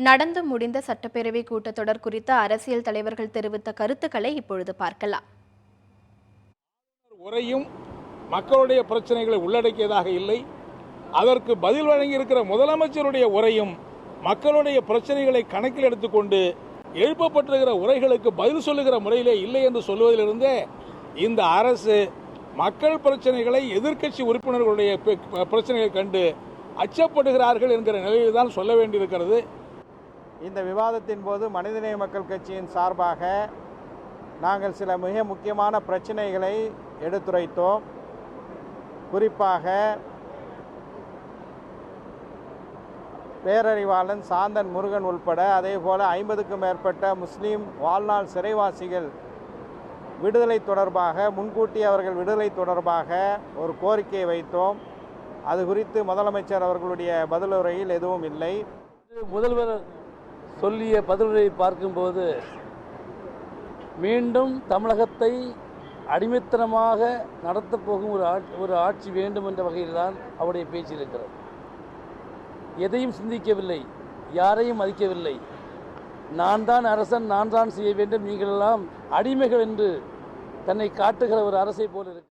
நடந்து முடிந்த சட்டப்பேரவை கூட்டத்தொடர் குறித்த அரசியல் தலைவர்கள் தெரிவித்த கருத்துக்களை இப்பொழுது பார்க்கலாம். உரையும் மக்களுடைய பிரச்சனைகளை உள்ளடக்கியதாக இல்லை. அதற்கு பதில் வழங்கியிருக்கிற முதலமைச்சருடைய உரையும் மக்களுடைய பிரச்சனைகளை கணக்கில் எடுத்துக்கொண்டு எழுப்பப்பட்டிருக்கிற உரைகளுக்கு பதில் சொல்லுகிற முறையிலே இல்லை என்று சொல்வதிலிருந்தே இந்த அரசு மக்கள் பிரச்சனைகளை எதிர்க்கட்சி உறுப்பினர்களுடைய பிரச்சனைகளை கண்டு அச்சப்படுகிறார்கள் என்கிற நிலையில் தான் சொல்ல வேண்டியிருக்கிறது. இந்த விவாதத்தின் போது மனிதநேய மக்கள் கட்சியின் சார்பாக நாங்கள் சில மிக முக்கியமான பிரச்சனைகளை எடுத்துரைத்தோம். குறிப்பாக பேரறிவாளன் சாந்தன் முருகன் உள்பட அதேபோல 50க்கும் மேற்பட்ட முஸ்லீம் வாழ்நாள் சிறைவாசிகள் விடுதலை தொடர்பாக முன்கூட்டி அவர்கள் விடுதலை தொடர்பாக ஒரு கோரிக்கை வைத்தோம். அது குறித்து முதலமைச்சர் அவர்களுடைய பதிலுரையில் எதுவும் இல்லை. முதல்வர் சொல்லிய பதிலுரையை பார்க்கும்போது மீண்டும் தமிழகத்தை அடிமைத்தனமாக நடத்தப் போகும் ஒரு ஆட்சி வேண்டும் என்ற வகையில் தான் அவருடைய பேச்சு இருக்கிறது. எதையும் சிந்திக்கவில்லை, யாரையும் மதிக்கவில்லை. நான் தான் அரசன், நான் தான் செய்ய வேண்டும், நீங்கள் எல்லாம் அடிமைகள் என்று தன்னை காட்டுகிற ஒரு அரசை போல இருக்கு.